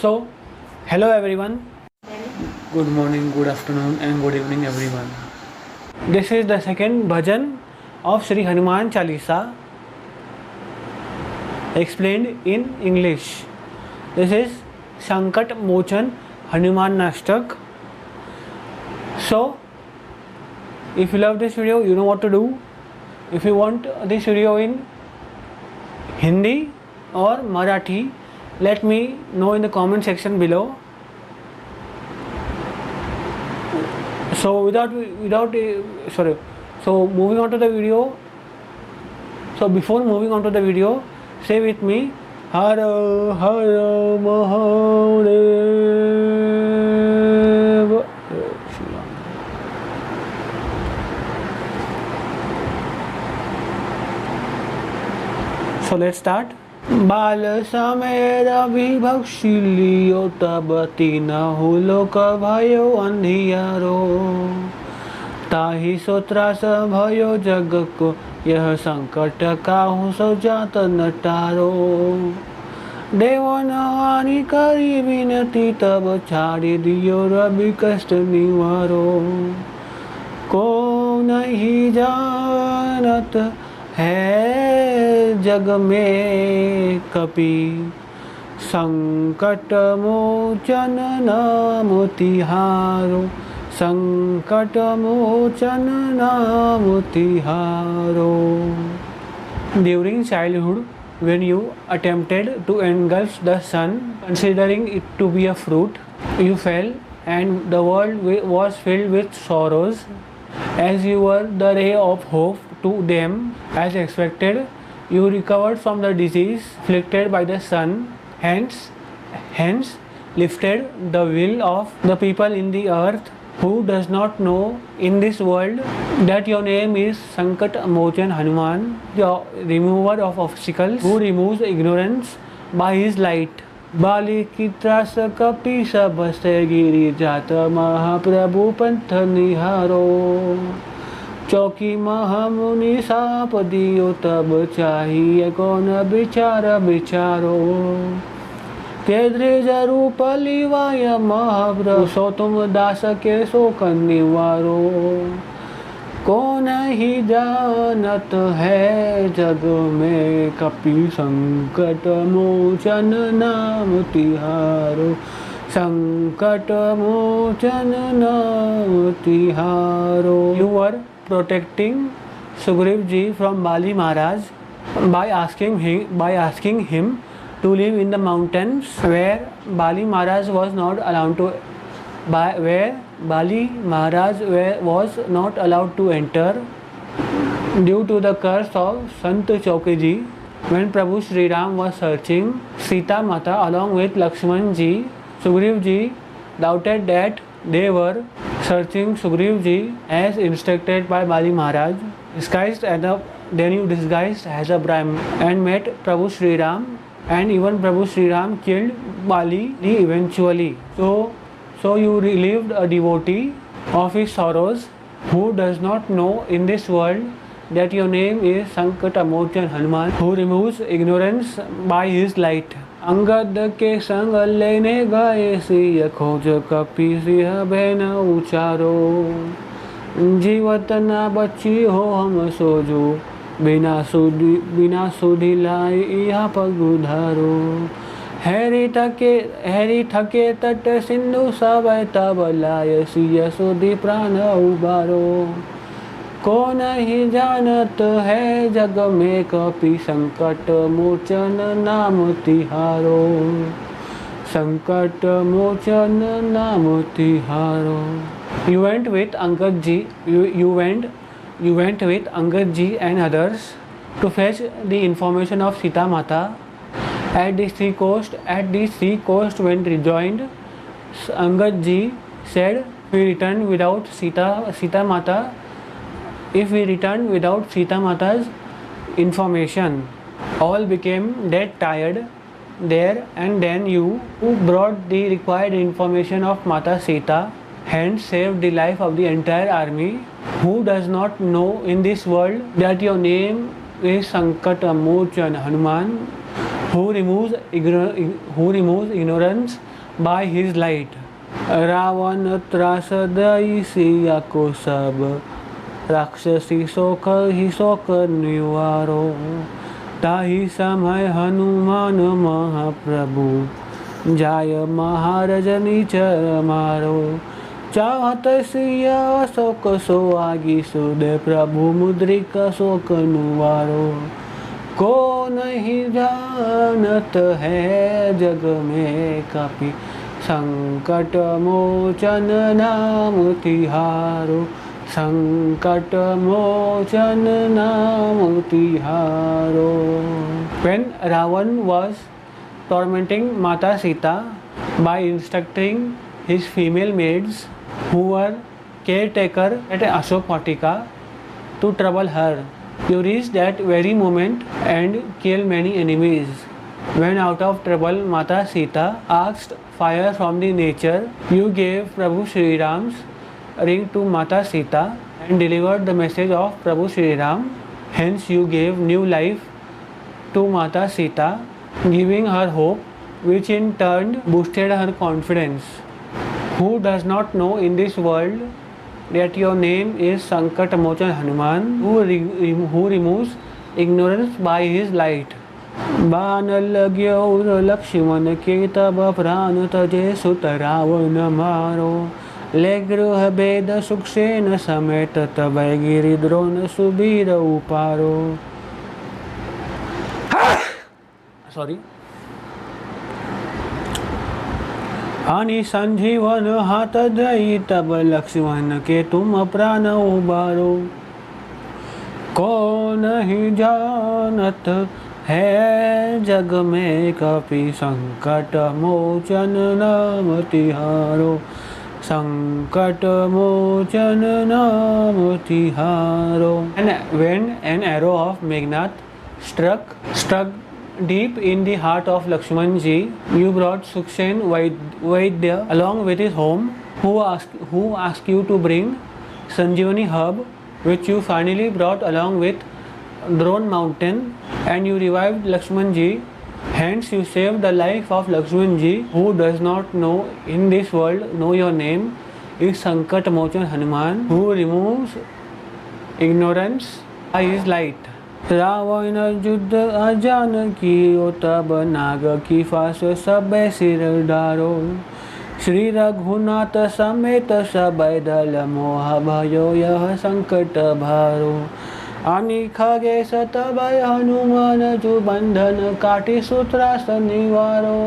So, hello everyone. Good morning, good afternoon, and good evening, everyone. This is the second bhajan of Sri Hanuman Chalisa, explained in English. This is Sankat Mochan Hanuman Nashtak. So, if you love this video, you know what to do. If you want this video in Hindi or Marathi, let me know in the comment section below. So moving on to the video. So before moving on to the video, say with me, Har Har Mahadev. So let's start. बाल समेर विभक्षी लियो तब तीन हुलोक भयो अंधियारो ताहि सोत्रास भयो जग को यह संकट काहू सो जात नटारो देवन हानि करी विनती तब छाड़ी दियो रवि कष्ट निवारो को नहीं जानत है जग में कपि संकट मोचन नाम तिहारो संकट मोचन नाम तिहारो. During childhood, when you attempted to engulf the sun, considering it to be a fruit, you fell and the world was filled with sorrows. As you were the ray of hope to them, as expected, you recovered from the disease afflicted by the sun, hence lifted the will of the people in the earth who does not know in this world that your name is Sankat Mochan Hanuman, the remover of obstacles, who removes ignorance by his light. बाली की त्रास कपि सब से गिरी जात महाप्रभु पंथ निहारो चौकी महामुनि shop दियो तब चाहिए कौन विचार विचारो केद्रे रूप लिवाय महाप्रभु सो तुम दास के सो निवारो कौन ही जानत है जग में कपि संकट मोचन नाम तिहारो संकट मोचन नाम तिहारो. You were protecting Sugriv ji from Bali Maharaj by asking him to live in the mountains where Bali Maharaj was not allowed to enter due to the curse of Sant Chauke ji. When Prabhu Sri Ram was searching Sita Mata along with Lakshman ji, Sugriv ji doubted that they were searching Sugriv ji as instructed by Bali Maharaj. Then you disguised as a Brahmin and met Prabhu Sri Ram, and even Prabhu Sri Ram killed Bali eventually. So you relieved a devotee of his sorrows who does not know in this world that your name is Sankata Mochan Hanuman, who removes ignorance by his light. Angad के संग लेने गए सिय खोज कपि सिंह बहन उचारो जीवत ना बची हो हम सोजो बिना सुधी लाई यहाँ पगुधारो हैरी थके तट सिंधु सब तब लाय सिय सुधी प्राण उबारो कौन ही जानत है जग में कपि संकट मोचन नाम तिहारो संकट मोचन नाम तिहारो. You went with Angad ji. You went with Angad ji and others to fetch the information of Sita Mata at the sea coast. When rejoined, Angad ji said, "We returned without Sita Mata. If we returned without Sita Mata's information, all became dead tired there, and then you who brought the required information of Mata Sita, hence saved the life of the entire army, who does not know in this world that your name is Sankata Mochan Hanuman, who removes ignorance by his light. Ravan त्रास दई सिया को सब, राक्षसी शोक ही शोक निवारो, ताही समय हनुमान महाप्रभु, जाय महाराज निचर मारो, चाहत सिया शोक सो आगी सुदे, प्रभु मुद्रिक शोक नुवारो, को नहीं जानत है जग में कपि, संकट मोचन नाम तिहारो, संकट मोचन नाम तिहारो. When Ravan was tormenting Mata Sita by instructing his female maids who were caretaker at Ashok Vatika to trouble her, you reach that very moment and kill many enemies. When out of trouble Mata Sita asked fire from the nature, you gave Prabhu Shri Ram's ring to Mata Sita and delivered the message of Prabhu Shri Ram. Hence you gave new life to Mata Sita, giving her hope, which in turn boosted her confidence. Who does not know in this world that your name is Sankat Mochan Hanuman, who removes ignorance by his light. बाण लग्यो लक्ष्मण के तब प्राण तजे, सुत रावण मारो, ले गृह भेद सुखसेन समेत, तब गिरि द्रोण सुबीर उपारो. सॉरी. आणि संजीवन हाथ दई, तब लक्ष्मण के तुम प्राण उबारो, को नहीं जानत है जग में कपि, संकट मोचन नाम तिहारो, संकट मोचन नाम तिहारो. And when an arrow of Meghnad struck deep in the heart of Lakshman ji, you brought Sukshen Vaidya along with his home, who asked you to bring Sanjeevani herb, which you finally brought along with Dron mountain, and you revived Lakshman ji. Hence you saved the life of Lakshman ji, who does not know in this world know your name is Sankat Mochan Hanuman, who removes ignorance by his light. Ravan युद्ध अजान कियो, तब नाग की फांस सब सिर डारो, श्री रघुनाथ समेत सब दल, मोह भयो यह संकट भारो, अनि खगेश तब हनुमान जो, बंधन काटी सूत्रास निवारो,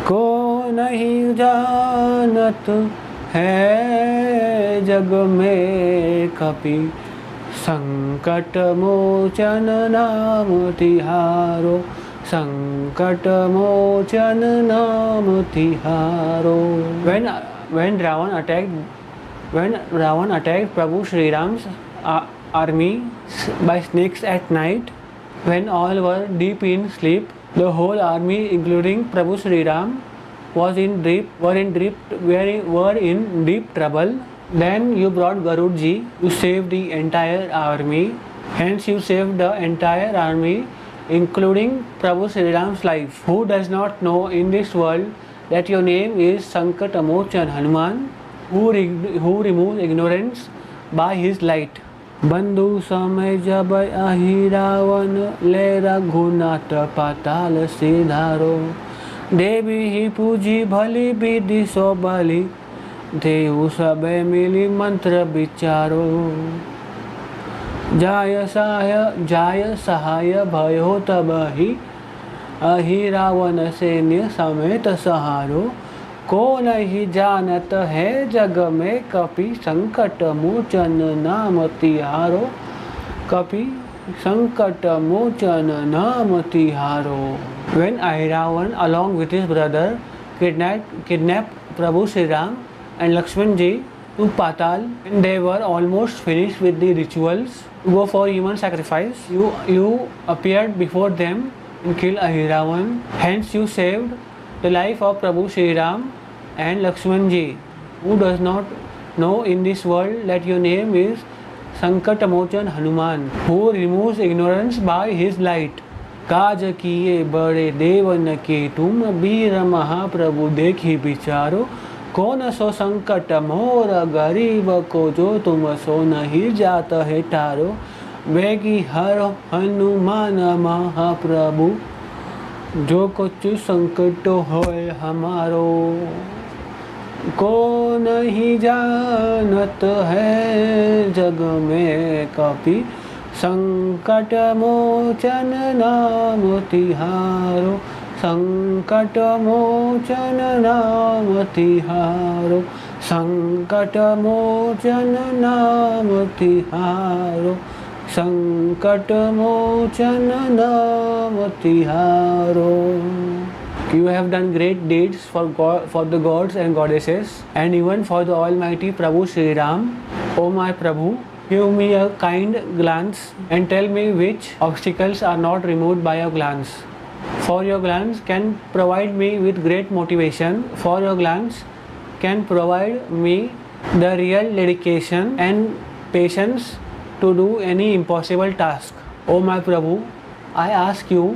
को नहीं जानत है जग में कपि, संकट मोचन नाम तिहारो, संकट मोचन नाम तिहारो. When Ravan attacked Prabhu Shri Ram's army by snakes at night, when all were deep in sleep, the whole army including Prabhu Shri Ram were in deep trouble. Then you brought Garudji to save the entire army. Hence you saved the entire army, including Prabhu Sri Ram's life. Who does not know in this world that your name is Sankat Mochan Hanuman, who removes ignorance by his light. बंधु समय जब अहि रावण, ले रघुनाथ पाताल सिधारो, देवी ही पूजी भली विधि सो बलि, देव सब मिली मंत्र विचारो, जाय सहाय भयो तब ही, अहि रावण सैन्य समेत सहारो, को नहीं जानत है जग में कपि, संकट मोचन नाम तिहारो, कपि संकट मोचन नाम तिहारो. When Ahiravan along with his brother kidnapped Prabhu Sri Ram and Lakshman ji to Patal, and they were almost finished with the rituals to go for human sacrifice, you appeared before them and killed Ahiravan. Hence you saved the life of Prabhu Sri Ram and Lakshman ji, who does not know in this world that your name is संकट Mochan Hanuman, who removes ignorance by his light. काज किए बड़े देवन के तुम, वीर महाप्रभु देखी विचारो, कौन सो संकट मोर गरीब को, जो तुम सो नहीं जात है टारो। वेगी हर हनुमान महाप्रभु, जो कुछ संकट होए हमारो, को नहीं जानत है जग में कपि, संकट मोचन नाम तिहारो, संकट मोचन नाम तिहारो, संकट मोचन नाम तिहारो, संकट मोचन नाम तिहारो. You have done great deeds for the gods and goddesses, and even for the Almighty Prabhu Sri Ram. O my Prabhu, give me a kind glance and tell me which obstacles are not removed by a glance. For your glance can provide me with great motivation. For your glance can provide me the real dedication and patience to do any impossible task. O my Prabhu, I ask you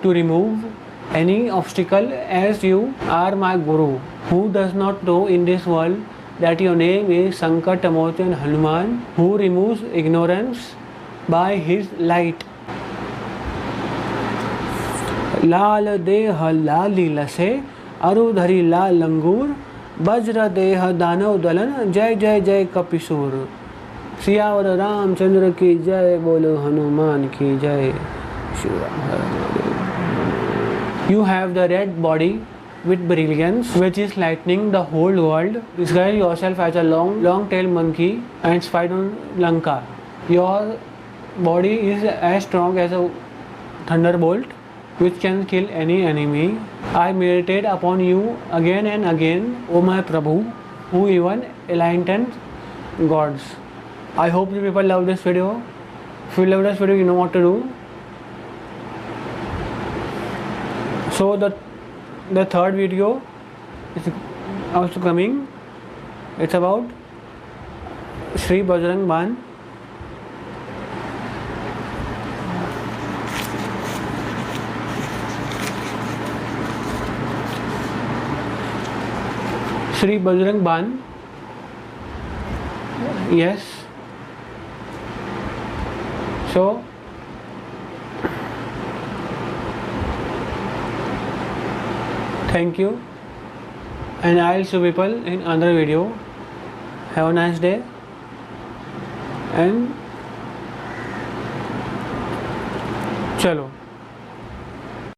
to remove any obstacle, as you are my Guru, who does not know in this world that your name is Sankat Mochan Hanuman, who removes ignorance by his light. लाल देह लाली लसे, अरुधरी लाल लंगूर, वज्र देह दानव दलन, जय जय जय कपिसूर. सियावर रामचंद्र की जय, बोलो हनुमान की जय. Shri Ram. You have the red body with brilliance, which is lightening the whole world. Disguise yourself as a long-tailed monkey and spied on Lanka. Your body is as strong as a thunderbolt, which can kill any enemy. I meditate upon you again and again, O my Prabhu, who even enlightens gods. I hope you people love this video. If you love this video, you know what to do. So the third video is also coming. It's about Sri Bajrang Ban. Sri Bajrang Ban. Yes. So thank you, and I'll see people in another video. Have a nice day, and chalo.